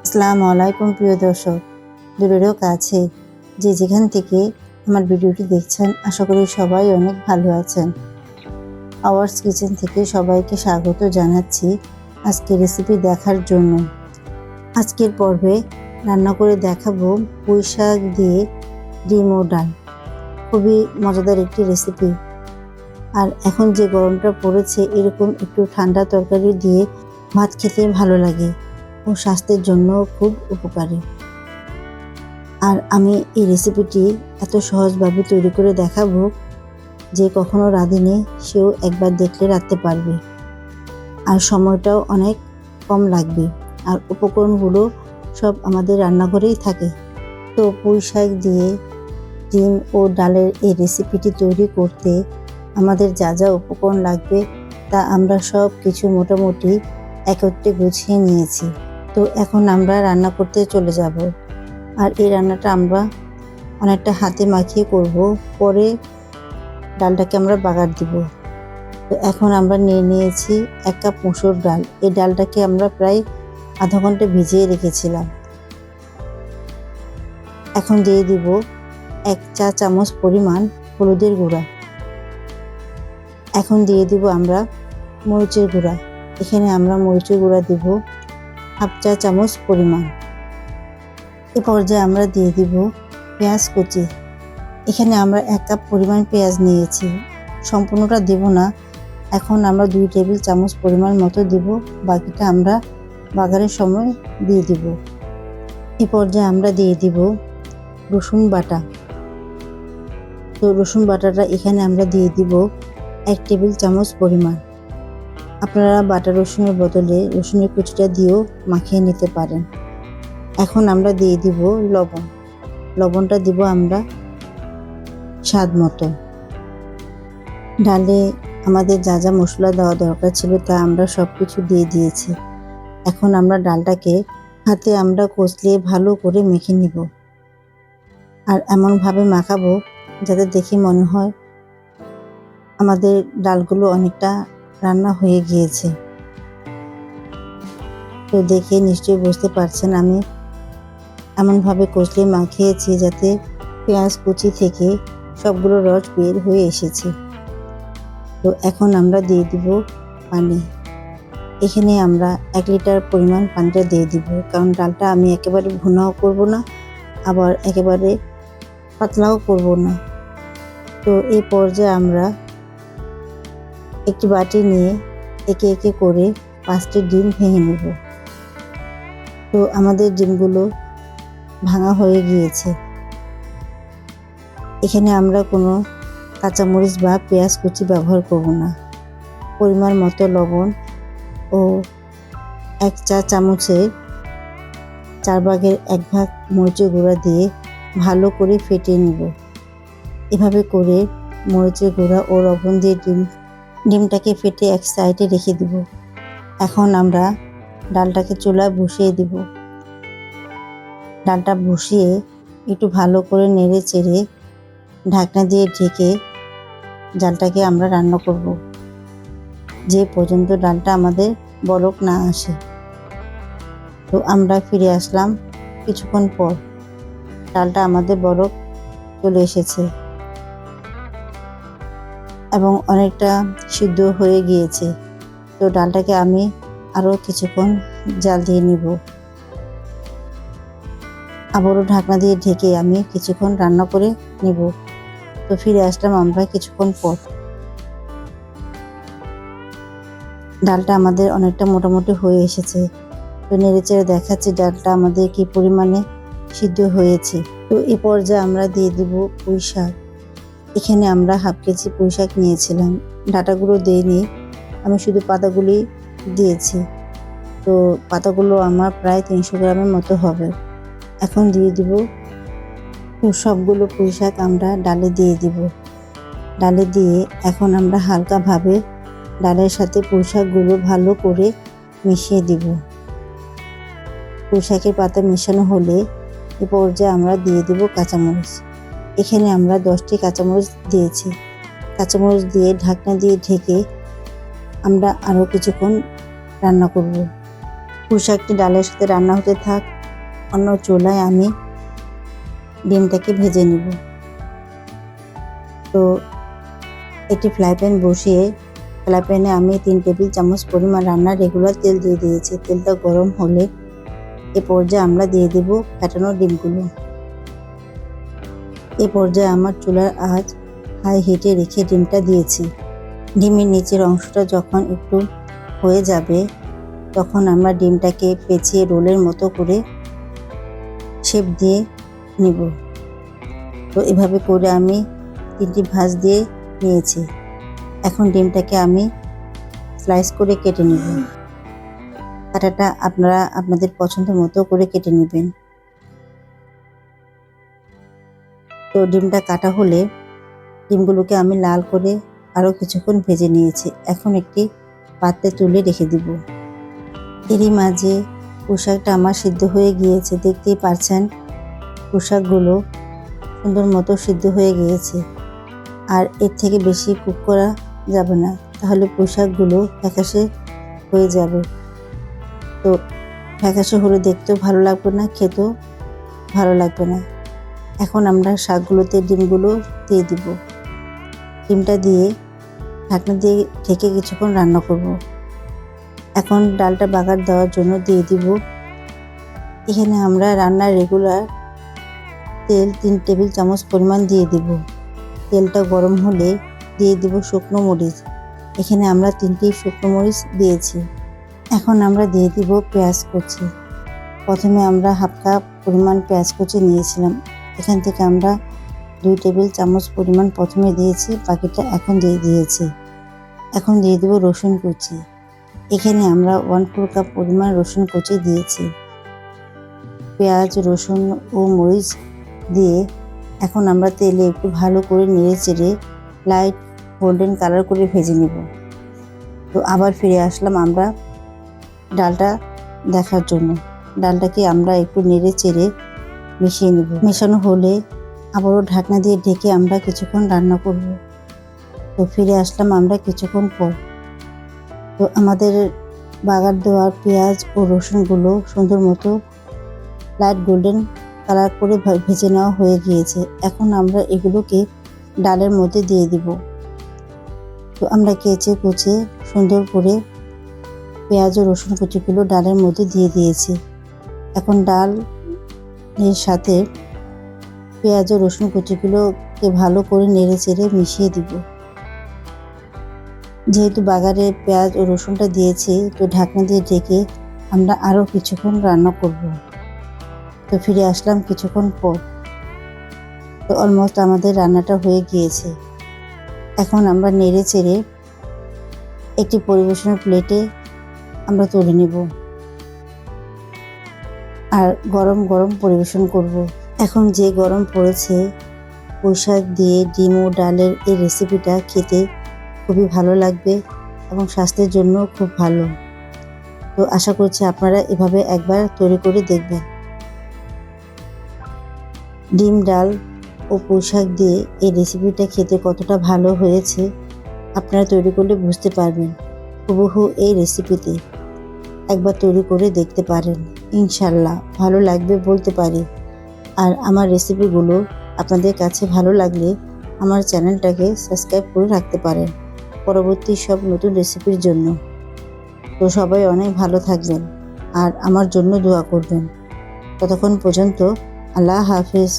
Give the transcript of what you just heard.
আসসালামু আলাইকুম প্রিয় দর্শক, দূরেরও কাছে যে যেখান থেকে আমার ভিডিওটি দেখছেন, আশা করি সবাই অনেক ভালো আছেন। আওয়ার্স কিচেন থেকে সবাইকে স্বাগত জানাচ্ছি আজকে রেসিপি দেখার জন্য। আজকের পর্বে রান্না করে দেখাবো পুঁই শাক দিয়ে ডিম ও ডাল। খুবই মজাদার একটি রেসিপি। আর এখন যে গরমটা পড়েছে, এরকম একটু ঠান্ডা তরকারি দিয়ে ভাত খেতে ভালো লাগে ও স্বাস্থ্যের জন্য খুব উপকারী। আর আমি এই রেসিপিটি এত সহজভাবে তৈরি করে দেখাবো যে কখনো রাঁধেনি সেও একবার দেখলে রাঁধতে পারবে। আর সময়টাও অনেক কম লাগবে। আর উপকরণগুলো সব আমাদের রান্নাঘরেই থাকে। তো পুঁই শাক দিয়ে ডিম ও ডালের এই রেসিপিটি তৈরি করতে আমাদের যা যা উপকরণ লাগবে তা আমরা সব কিছু মোটামুটি একত্রে গুছিয়ে নিয়েছি। তো এখন আমরা রান্না করতে চলে যাব। আর এই রান্নাটা আমরা অনেকটা হাতে মাখিয়ে করব, পরে ডালটাকে আমরা বাগার দিব। তো এখন আমরা নিয়েছি 1 কাপ মসুর ডাল। এই ডালটাকে আমরা প্রায় আধা ঘন্টা ভিজিয়ে রেখেছিলাম। এখন দিয়ে দিব 1 চা চামচ পরিমাণ হলুদের গুঁড়া। এখন দিয়ে দিব আমরা মরিচের গুঁড়া। এখানে আমরা মরিচের গুঁড়া দিব 1/2 চা চামচ পরিমাণ। এ পর্যায়ে আমরা দিয়ে দিব পেঁয়াজ কুচি। এখানে আমরা 1 কাপ পরিমাণ পেঁয়াজ নিয়েছি, সম্পূর্ণটা দেব না। এখন আমরা 2 টেবিল চামচ পরিমাণ মতো দিব, বাকিটা আমরা বাগারের সময় দিয়ে দিব। এ পর্যায়ে আমরা দিয়ে দিব রসুন বাটা। তো রসুন বাটাটা এখানে আমরা দিয়ে দিব 1 টেবিল চামচ পরিমাণ। আপনারা বাটা রসুনের বদলে রসুনের কুচিটা দিয়েও মাখিয়ে নিতে পারেন। এখন আমরা দিয়ে দিব লবণ। লবণটা দিব আমরা স্বাদ মতো। ডালে আমাদের যা যা মশলা দেওয়া দরকার ছিল তা আমরা সব কিছু দিয়ে দিয়েছি। এখন আমরা ডালটাকে হাতে আমরা কষলিয়ে ভালো করে মেখে নিব। আর এমনভাবে মাখাবো যাতে দেখে মনে হয় আমাদের ডালগুলো অনেকটা রান্না হয়ে গিয়েছে। তো দেখে নিশ্চয়ই বুঝতে পারছেন আমি এমনভাবে কষলিয়ে মাখিয়েছি যাতে পেঁয়াজ কুচি থেকে সবগুলো রস বের হয়ে এসেছে। তো এখন আমরা দিয়ে দিব পানি। এখানে আমরা 1 লিটার পরিমাণ পানিটা দিয়ে দিব, কারণ ডালটা আমি একেবারে ভুনাও করব না, আবার একেবারে পাতলাও করব না। তো এই পর্যায়ে আমরা একটি বাটি নিয়ে একে একে করে 5টি ডিম ভেঙে নেব। তো আমাদের ডিমগুলো ভাঙা হয়ে গিয়েছে। এখানে আমরা কোনো কাঁচামরিচ বা পেঁয়াজ কুচি ব্যবহার করব না। পরিমাণ মতো লবণ ও 1 চা চামচে 4 ভাগের 1 ভাগ মরিচের গুঁড়া দিয়ে ভালো করে ফেটিয়ে নেব। এভাবে করে মরিচের গুঁড়া ও লবণ দিয়ে ডিমটাকে ফেটে এক সাইডে রেখে দিব। এখন আমরা ডালটাকে চুলায় বসিয়ে দিব। ডালটা বসিয়ে একটু ভালো করে নেড়ে চেড়ে ঢাকনা দিয়ে ঢেকে ডালটাকে আমরা রান্না করব যে পর্যন্ত ডালটা আমাদের বলক না আসে। তো আমরা ফিরে আসলাম কিছুক্ষণ পর। ডালটা আমাদের বলক চলে এসেছে এবং অনেকটা সিদ্ধ হয়ে গিয়েছে। তো ডালটাকে আমি আরও কিছুক্ষণ জাল দিয়ে নিব। আবারও ঢাকনা দিয়ে ঢেকে আমি কিছুক্ষণ রান্না করে নেব। তো ফিরে আসলাম আমরা কিছুক্ষণ পর। ডালটা আমাদের অনেকটা মোটামুটি হয়ে এসেছে। তো নেড়েচেড়ে দেখাচ্ছি ডালটা আমাদের কি পরিমাণে সিদ্ধ হয়েছে। তো এ পর্যায়ে আমরা দিয়ে দিব পুঁই শাক। এখানে আমরা 1/2 কেজি পুঁই শাক নিয়েছিলাম, ডাঁটাগুলো দিইনি, আমি শুধু পাতাগুলি দিয়েছি। তো পাতাগুলো আমার প্রায় 300 গ্রামের মতো হবে। এখন দিয়ে দিব সবগুলো পুঁই শাক আমরা ডালে দিয়ে দিব। ডালে দিয়ে এখন আমরা হালকাভাবে ডালের সাথে পুঁই শাকগুলো ভালো করে মিশিয়ে দিব। পুঁই শাকের পাতা মেশানো হলে এ পর্যায়ে আমরা দিয়ে দিব কাঁচামরিচ। এখানে আমরা 10টি কাঁচামরিচ দিয়েছি। কাঁচামরিচ দিয়ে ঢাকনা দিয়ে ঢেকে আমরা আরও কিছুক্ষণ রান্না করব। পুঁই শাকটি ডালের সাথে রান্না হতে থাক, অন্য চুলায় আমি ডিমটাকে ভেজে নিব। তো একটি ফ্রাই প্যান বসিয়ে ফ্রাই প্যানে আমি 3 টেবিল চামচ পরিমাণ রান্নার রেগুলার তেল দিয়ে দিয়েছি। তেলটা গরম হলে এ পর্যায়ে আমরা দিয়ে দেব ফেটানো ডিমগুলো। এ পর্যায়ে আমার চুলার আঁচ হাই হিটে রেখে ডিমটা দিয়েছি। ডিমের নিচের অংশটা যখন একটু হয়ে যাবে তখন আমরা ডিমটাকে পেঁচিয়ে রোলের মতো করে শেপ দিয়ে নিব। তো এভাবে করে আমি 3টি ভাঁজ দিয়ে নিয়েছি। এখন ডিমটাকে আমি স্লাইস করে কেটে নেব। কাটাটা আপনারা আপনাদের পছন্দ মতো করে কেটে নেবেন। তো ডিমটা কাটা হলে ডিমগুলোকে আমি লাল করে আরও কিছুক্ষণ ভেজে নিয়েছি। এখন একটি পাত্রে তুলে রেখে দিব। এরই মাঝে পোশাকটা আমার সিদ্ধ হয়ে গিয়েছে, দেখতেই পাচ্ছেন পোশাকগুলো সুন্দর মতো সিদ্ধ হয়ে গিয়েছে। আর এর থেকে বেশি কুক করা যাবে না, তাহলে পোশাকগুলো ফ্যাকাশে হয়ে যাবে। তো ফ্যাকাশে হলে দেখতেও ভালো লাগবে না, খেতেও ভালো লাগবে না। এখন আমরা শাকগুলোতে ডিমগুলো দিয়ে দিব। ডিমটা দিয়ে ঢাকনা দিয়ে ঢেকে কিছুক্ষণ রান্না করব। এখন ডালটা বাগার দেওয়ার জন্য দিয়ে দিব। এখানে আমরা রান্নার রেগুলার তেল 3 টেবিল চামচ পরিমাণ দিয়ে দিব। তেলটা গরম হলে দিয়ে দিব শুকনো মরিচ। এখানে আমরা 3টি শুকনো মরিচ দিয়েছি। এখন আমরা দিয়ে দিব পেঁয়াজ কুচি। প্রথমে আমরা হাফ কাপ পরিমাণ পেঁয়াজ কুচি নিয়েছিলাম, এখান থেকে আমরা 2 টেবিল চামচ পরিমাণ প্রথমে দিয়েছি, বাকিটা এখন দিয়ে দিয়েছি। এখন দিয়ে দেব রসুন কুচি। এখানে আমরা 1/4 কাপ পরিমাণ রসুন কুচি দিয়েছি। পেঁয়াজ, রসুন ও মরিচ দিয়ে এখন আমরা তেলে একটু ভালো করে নেড়ে চেড়ে লাইট গোল্ডেন কালার করে ভেজে নেব। তো আবার ফিরে আসলাম আমরা ডালটা দেখার জন্য। ডালটাকে আমরা একটু নেড়ে চেড়ে মিশিয়ে নেব। মেশানো হলে আবারও ঢাকনা দিয়ে ঢেকে আমরা কিছুক্ষণ রান্না করব। তো ফিরে আসলাম আমরা কিছুক্ষণ পর। তো আমাদের বাগার দেওয়া পেঁয়াজ ও রসুনগুলো সুন্দর মতো লাইট গোল্ডেন কালার করে ভেজে নেওয়া হয়ে গিয়েছে। এখন আমরা এগুলোকে ডালের মধ্যে দিয়ে দিব। তো আমরা কেচে কুচে সুন্দর করে পেঁয়াজ ও রসুন কুচিগুলো ডালের মধ্যে দিয়ে দিয়েছি। এখন ডাল এর সাথে পেঁয়াজ ও রসুন কুচিগুলোকে ভালো করে নেড়ে চেড়ে মিশিয়ে দিব। যেহেতু বাগারে পেঁয়াজ ও রসুনটা দিয়েছি, তো ঢাকনা দিয়ে ঢেকে আমরা আরও কিছুক্ষণ রান্না করব। তো ফিরে আসলাম কিছুক্ষণ পর। তো অলমোস্ট আমাদের রান্নাটা হয়ে গিয়েছে। এখন আমরা নেড়ে চেড়ে একটি পরিবেশনের প্লেটে আমরা তুলে নেব আর গরম গরম পরিবেশন করব। এখন যে গরম পড়েছে, পুঁইশাক দিয়ে ডিম ও ডালের এই রেসিপিটা খেতে খুবই ভালো লাগবে এবং স্বাস্থ্যের জন্য খুব ভালো। তো আশা করছি আপনারা এভাবে একবার তৈরি করে দেখবেন। ডিম, ডাল ও পুঁইশাক দিয়ে এই রেসিপিটা খেতে কতটা ভালো হয়েছে আপনারা তৈরি করলে বুঝতে পারবেন। হুবহু এই রেসিপিতে একবার তৈরি করে দেখতে পারেন, ইনশাল্লাহ ভালো লাগবে বলতে পারি। আর আমার রেসিপিগুলো আপনাদের কাছে ভালো লাগলে আমার চ্যানেলটাকে সাবস্ক্রাইব করে রাখতে পারেন পরবর্তী সব নতুন রেসিপির জন্য। তো সবাই অনেক ভালো থাকবেন আর আমার জন্য দোয়া করবেন। ততক্ষণ পর্যন্ত আল্লাহ হাফেজ।